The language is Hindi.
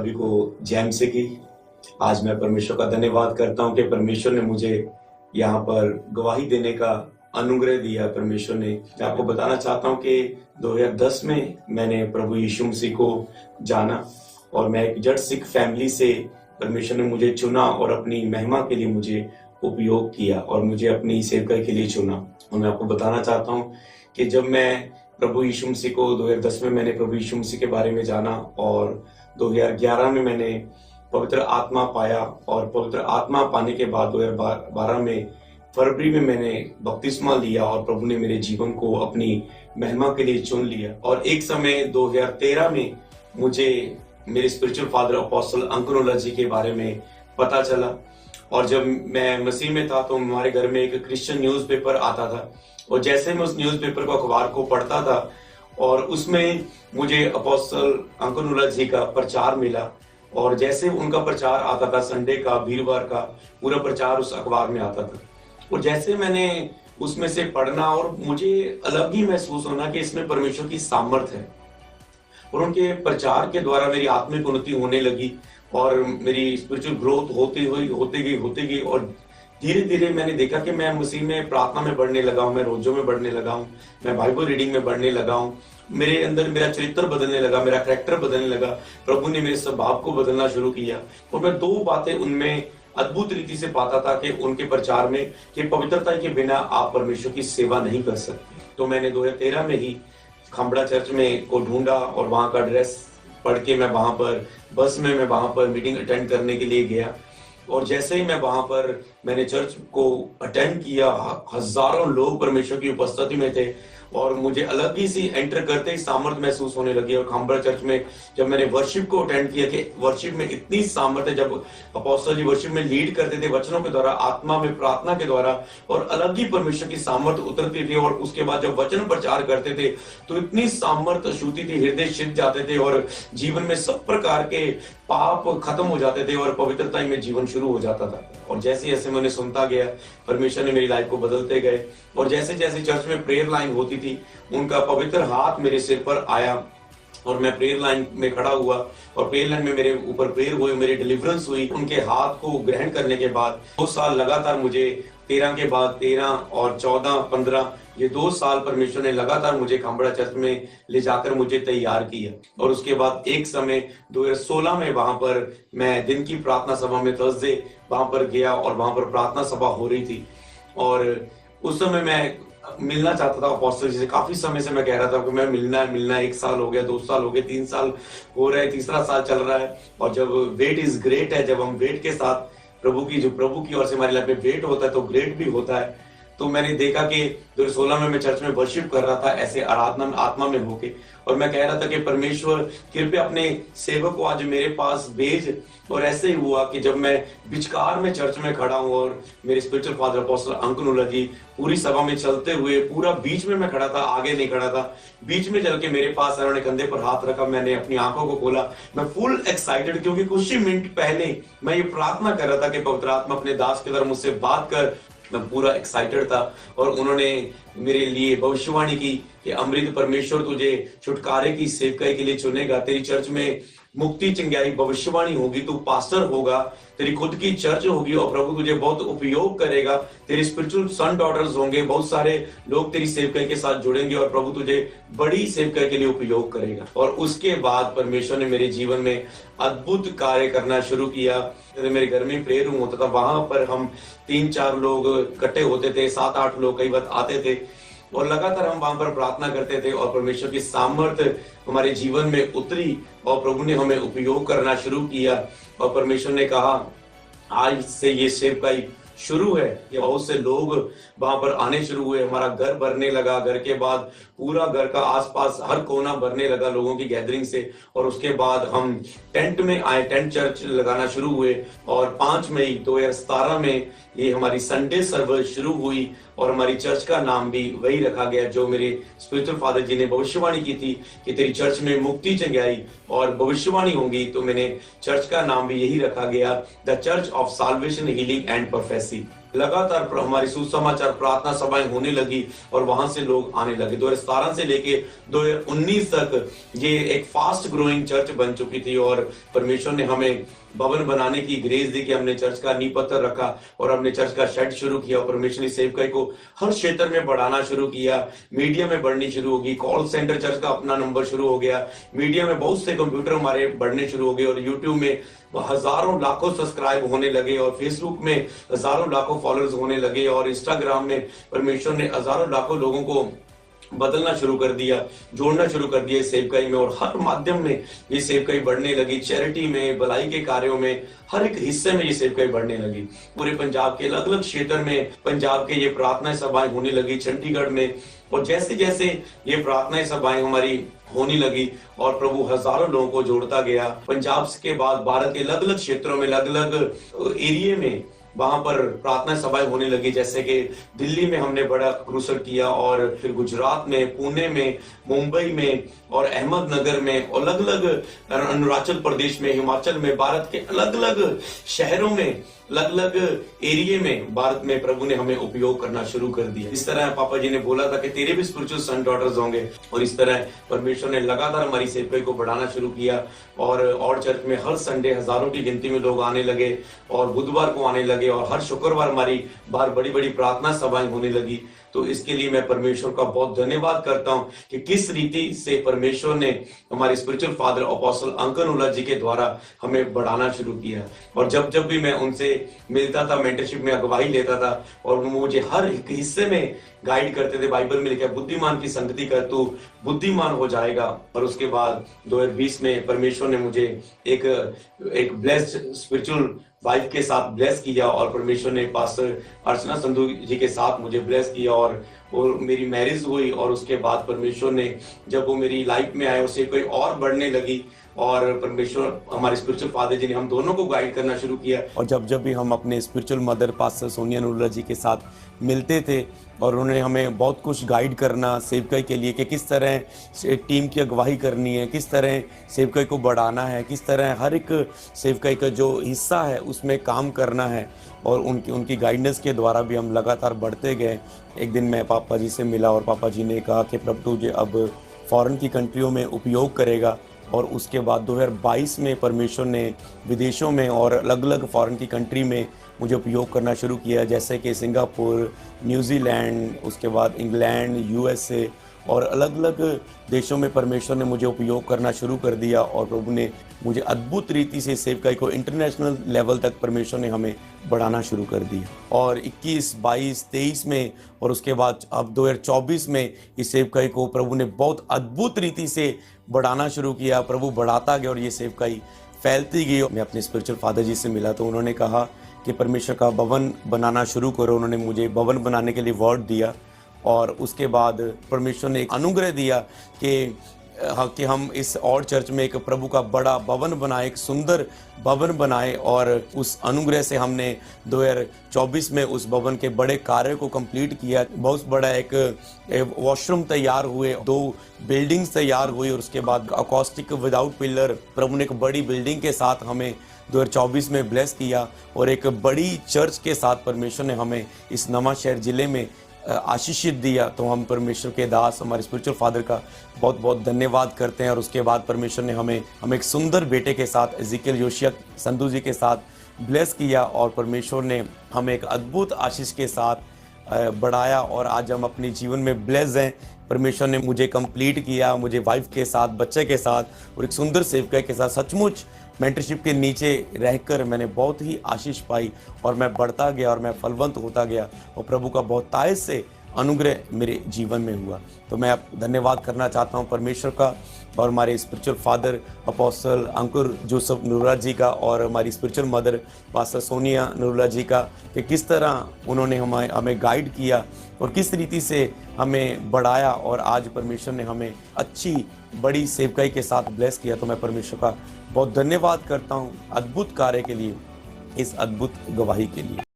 सभी को जैम से की। आज मैं परमेश्वर का धन्यवाद करता हूँ कि परमेश्वर ने मुझे यहाँ पर गवाही देने का अनुग्रह दिया। परमेश्वर ने, मैं आपको बताना चाहता हूँ कि 2010 में मैंने प्रभु यीशु मसीह को जाना और मैं एक जट सिख फैमिली से परमेश्वर ने मुझे चुना और अपनी महिमा के लिए मुझे उपयोग किया और मुझे अपनी सेवकाई के लिए चुना। और मैं आपको बताना चाहता हूँ कि जब मैं प्रभु यीशु मसीह को 2010 में मैंने प्रभु यीशु मसीह के बारे में जाना और 2011 में मैंने पवित्र आत्मा पाया और पवित्र आत्मा पाने के बाद 2012 में फरवरी में मैंने बपतिस्मा लिया और प्रभु ने मेरे जीवन को अपनी महिमा के लिए चुन लिया। और एक समय 2013 में मुझे मेरे स्पिरिचुअल फादर अपोस्टल अंकनुल्लाह जी के बारे में पता चला। और जब मैं मसीह में था तो हमारे घर में एक क्रिश्चियन न्यूज़पेपर आता था और जैसे मैं उस न्यूज़पेपर को अखबार को पढ़ता था और उसमें मुझे अपोस्टल अंकनुल्लाह जी का प्रचार मिला और जैसे उनका प्रचार आता था संडे का, वीरवार का पूरा प्रचार उस अखबार में आता था और जैसे मैंने उसमें से पढ़ना और मुझे अलग ही महसूस होना कि इसमें परमेश्वर की सामर्थ है और उनके प्रचार के द्वारा मेरी आत्मिक उन्नति होने लगी और मेरी स्पिरिचुअल ग्रोथ होती गई और धीरे धीरे मैंने देखा कि मैं मसीह में प्रार्थना में बढ़ने लगा हूँ, मैं रोजों में बढ़ने लगा हूँ, मैं बाइबल रीडिंग में बढ़ने लगा हूँ, मेरे अंदर मेरा चरित्र बदलने लगा, मेरा कैरेक्टर बदलने लगा। प्रभु ने मेरे स्वभाव को बदलना शुरू किया और मैं दो बातें उनमें अद्भुत रीति से पाता था कि उनके प्रचार में कि पवित्रता के बिना आप परमेश्वर की सेवा नहीं कर सकते। तो मैंने 2013 में ही खंबड़ा चर्च में को ढूंढा और वहां का एड्रेस पढ़ के मैं वहां पर बस में मैं वहां पर मीटिंग अटेंड करने के लिए गया और जैसे ही मैं वहां पर मैंने चर्च को अटेंड किया, हजारों लोग परमेश्वर की उपस्थिति में थे और मुझे अलग ही सी एंटर करते ही सामर्थ महसूस होने लगी। और खंबड़ा चर्च में जब मैंने वर्शिप को अटेंड किया कि वर्शिप में इतनी सामर्थ है, जब अपोस्टल जी वर्शिप में लीड करते थे वचनों के द्वारा, आत्मा में प्रार्थना के द्वारा और अलग ही परमेश्वर की सामर्थ उतरती थी और उसके बाद जब वचन प्रचार करते थे तो इतनी सामर्थ छूती थी, हृदय सिद्ध जाते थे और जीवन में सब प्रकार के पाप खत्म हो जाते थे और पवित्रता में जीवन शुरू हो जाता था। और जैसे जैसे मैंने सुनता गया परमेश्वर ने मेरी लाइफ को बदलते गए और जैसे जैसे चर्च में प्रेयर लाइन होती थी उनका पवित्र हाथ मेरे सिर पर आया और मैं प्रेयर लाइन में खड़ा हुआ और प्रेयर लाइन में मेरे ऊपर प्रेयर हुई, मेरी डिलीवरेंस हुई। उनके हाथ को ग्रहण करने के बाद 2 साल लगातार मुझे 13 के बाद 13 और 14, 15 ये 2 साल परमेश्वर ने लगातार मुझे खंबड़ा चर्च में ले जाकर मुझे तैयार किया। और उसके बाद एक समय 2016 में वहां पर मैं दिन की प्रार्थना सभा में थर्सडे वहां पर गया और वहां पर प्रार्थना सभा हो रही थी और उस समय मैं मिलना चाहता था अपोस्टल जी से। काफी समय से मैं कह रहा था कि मैं मिलना है। 1 साल हो गया, 2 साल हो गए, 3 साल हो रहे, तीसरा साल चल रहा है। और जब वेट इज ग्रेट है, जब हम वेट के साथ प्रभु की ओर से हमारी लाइफ में वेट होता है तो ग्रेट भी होता है। तो मैंने देखा कि 2016 में मैं चर्च में वर्शिप कर रहा था ऐसे आराधना आत्मा में होके और मैं कह रहा था कि परमेश्वर कृपया अपने सेवक को आज मेरे पास भेज। और ऐसे ही हुआ कि जब मैं बिचकार में चर्च में खड़ा हूँ और मेरे स्पिरिचुअल फादर अपोस्टल अंकनुल्लाह जी पूरी सभा में चलते हुए पूरा बीच में मैं खड़ा था, आगे नहीं खड़ा था, बीच में चल के मेरे पास उन्होंने कंधे पर हाथ रखा, मैंने अपनी आंखों को खोला, मैं फुल एक्साइटेड क्योंकि कुछ ही मिनट पहले मैं ये प्रार्थना कर रहा था कि पवित्र आत्मा अपने दास के द्वारा मुझसे बात कर। मैं पूरा एक्साइटेड था और उन्होंने मेरे लिए भविष्यवाणी की कि अमृत परमेश्वर तुझे छुटकारे की सेवकाई के लिए चुनेगा, तेरी चर्च में मुक्ति चिंगाई भविष्यवाणी होगी, तू पास्टर होगा, तेरी खुद की चर्च होगी और प्रभु तुझे बहुत उपयोग करेगा, तेरे स्पिरिचुअल सन डॉटर्स होंगे, बहुत सारे लोग तेरी सेवकाई के साथ जुड़ेंगे और प्रभु तुझे बड़ी सेवकाई के लिए उपयोग करेगा। और उसके बाद परमेश्वर ने मेरे जीवन में अद्भुत कार्य करना शुरू किया। मेरे घर में प्रेयर रूम होता था, वहां पर हम 3-4 लोग इकट्ठे होते थे, 7-8 लोग कई बार आते थे और लगातार हम वहां पर प्रार्थना करते थे और परमेश्वर की सामर्थ्य हमारे जीवन में उतरी और प्रभु ने हमें उपयोग करना शुरू किया। और परमेश्वर ने कहा आज से ये सेवकाई शुरू है। ये बहुत से लोग वहां पर आने शुरू हुए, हमारा घर भरने लगा, घर के बाद पूरा घर का आसपास हर कोना भरने लगा लोगों की गैदरिंग से। और उसके बाद हम टेंट में आए, टेंट चर्च लगाना शुरू हुए और 5 मई 2017 में ये हमारी संडे सर्विस शुरू हुई और हमारी चर्च का नाम भी वही रखा गया जो मेरे स्पिरिचुअल फादर जी ने भविष्यवाणी की थी कि तेरी चर्च में मुक्ति चंगाई और भविष्यवाणी होंगी। तो मैंने चर्च का नाम भी यही रखा गया, the church of solvation healing and prophecy. लगातार हमारी सुसमाचार प्रार्थना सभाएं होने लगी और वहां से लोग आने लगे। 2017 से लेके 2019 तक ये एक फास्ट ग्रोइंग चर्च बन चुकी थी और परमेश्वर ने हमें भवन बनाने की ग्रेस दी कि हमने चर्च का नींव पत्थर रखा और हमने चर्च का शेड शुरू किया और परमेश्वर ने सेवकाई को हर क्षेत्र में बढ़ाना शुरू किया। मीडिया में बढ़नी शुरू होगी, कॉल सेंटर चर्च का अपना नंबर शुरू हो गया, मीडिया में बहुत से कंप्यूटर हमारे बढ़ने शुरू हो गए और यूट्यूब में हजारों लाखों सब्सक्राइब होने लगे और फेसबुक में हजारों लाखों फॉलोअर्स होने लगे और इंस्टाग्राम में परमेश्वर ने हजारों लाखों लोगों को बदलना शुरू कर दिया, जोड़ना शुरू कर दिया इस सेवकाई में और हर माध्यम में ये सेवकाई बढ़ने लगी। चैरिटी में, भलाई के कार्यों में, हर एक हिस्से में ये सेवकाई बढ़ने लगी। पूरे पंजाब के अलग अलग क्षेत्र में पंजाब के ये प्रार्थना सभाएं होने लगी, चंडीगढ़ में। और जैसे जैसे ये प्रार्थना सभाएं हमारी होने लगी और प्रभु हजारों लोगों को जोड़ता गया। पंजाब के बाद भारत के अलग अलग क्षेत्रों में, अलग अलग एरिया में वहां पर प्रार्थना सभाएं होने लगी। जैसे कि दिल्ली में हमने बड़ा क्रूसर किया और फिर गुजरात में, पुणे में, मुंबई में और अहमदनगर में, अलग अलग अरुणाचल प्रदेश में, हिमाचल में, भारत के अलग अलग शहरों में, अलग अलग एरिया में भारत में प्रभु ने हमें उपयोग करना शुरू कर दिया। इस तरह पापा जी ने बोला था कि तेरे भी स्पिरिचुअल सन डॉटर्स होंगे और इस तरह परमेश्वर ने लगातार हमारी सेवकाई को बढ़ाना शुरू किया और चर्च में हर संडे हजारों की गिनती में लोग आने लगे और बुधवार को आने लगे और हर शुक्रवार हमारी बाहर बड़ी बड़ी प्रार्थना सभाएं होने लगी। तो इसके लिए मैं परमेश्वर का बहुत धन्यवाद करता हूं कि किस रीति से परमेश्वर ने हमारे स्पिरिचुअल फादर अपोस्टल अंकन उल्ला जी के द्वारा हमें बढ़ाना शुरू किया। और जब जब भी मैं उनसे मिलता था, मेंटरशिप में अगुवाई लेता था और वो मुझे हर एक हिस्से में गाइड करते थे। बाइबल में लिखा है बुद्धिमान की संगति कर तू बुद्धिमान हो जाएगा। और उसके बाद 2020 में परमेश्वर ने मुझे एक ब्लेस्ड स्पिरिचुअल वाइफ के साथ ब्लेस किया और परमेश्वर ने पास्टर अर्चना संधू जी के साथ मुझे ब्लेस किया और मेरी मैरिज हुई। और उसके बाद परमेश्वर ने जब वो मेरी लाइफ में आए उससे कोई और बढ़ने लगी और परमेश्वर हमारे स्पिरिचुअल फादर जी ने हम दोनों को गाइड करना शुरू किया। और जब जब भी हम अपने spiritual mother pastor Sonia Noorullah ji के साथ मिलते थे और उन्होंने हमें बहुत कुछ गाइड करना सेवकाई के लिए कि किस तरह टीम की अगुवाई करनी है, किस तरह सेवकाई को बढ़ाना है, किस तरह हर एक सेवकाई का जो हिस्सा है उसमें काम करना है। और उनकी गाइडेंस के द्वारा भी हम लगातार बढ़ते गए। एक दिन मैं पापा जी से मिला और पापा जी ने कहा कि प्रभु तुझे अब फॉरेन की कंट्रियों में उपयोग करेगा। और उसके बाद 2022 में परमेश्वर ने विदेशों में और अलग अलग फॉरेन की कंट्री में मुझे उपयोग करना शुरू किया, जैसे कि सिंगापुर, न्यूजीलैंड, उसके बाद इंग्लैंड, यूएसए और अलग अलग देशों में परमेश्वर ने मुझे उपयोग करना शुरू कर दिया। और प्रभु ने मुझे अद्भुत रीति से सेवकाई को इंटरनेशनल लेवल तक परमेश्वर ने हमें बढ़ाना शुरू कर दिया। और 21, 22, 23 में और उसके बाद अब 2024 में इस सेवकाई को प्रभु ने बहुत अद्भुत रीति से बढ़ाना शुरू किया। प्रभु बढ़ाता गया और ये सेवकाई फैलती गई। मैं अपने स्पिरिचुअल फादर जी से मिला तो उन्होंने कहा कि परमेश्वर का भवन बनाना शुरू करो। उन्होंने मुझे भवन बनाने के लिए वर्ड दिया और उसके बाद परमेश्वर ने एक अनुग्रह दिया कि हम इस और चर्च में एक प्रभु का बड़ा भवन बनाए, एक सुंदर भवन बनाए। और उस अनुग्रह से हमने 2024 में उस भवन के बड़े कार्य को कंप्लीट किया। बहुत बड़ा एक वॉशरूम तैयार हुए, 2 बिल्डिंग्स तैयार हुई और उसके बाद अकॉस्टिक विदाउट पिलर प्रभु ने एक बड़ी बिल्डिंग के साथ हमें 2024 में ब्लेस किया। और एक बड़ी चर्च के साथ परमेश्वर ने हमें इस नवांशहर जिले में आशीषित दिया। तो हम परमेश्वर के दास हमारे स्पिरिचुअल फादर का बहुत बहुत धन्यवाद करते हैं। और उसके बाद परमेश्वर ने हमें एक सुंदर बेटे के साथ एजिकियल योशिया संधू जी के साथ ब्लेस किया और परमेश्वर ने हमें एक अद्भुत आशीष के साथ बढ़ाया और आज हम अपने जीवन में ब्लेस हैं। परमेश्वर ने मुझे कंप्लीट किया, मुझे वाइफ के साथ, बच्चे के साथ और एक सुंदर सेवकाई के साथ सचमुच मेंटरशिप के नीचे रहकर मैंने बहुत ही आशीष पाई और मैं बढ़ता गया और मैं फलवंत होता गया और प्रभु का बहुत तायत से अनुग्रह मेरे जीवन में हुआ। तो मैं अब धन्यवाद करना चाहता हूँ परमेश्वर का और हमारे spiritual father apostle Ankur Joseph Noorullah ji का और हमारी spiritual mother pastor Sonia Noorullah ji का कि किस तरह उन्होंने हमें गाइड किया और किस रीति से हमें बढ़ाया और आज परमेश्वर ने हमें अच्छी बड़ी सेवकाई के साथ ब्लेस किया। तो मैं परमेश्वर का बहुत धन्यवाद करता हूँ अद्भुत कार्य के लिए, इस अद्भुत गवाही के लिए।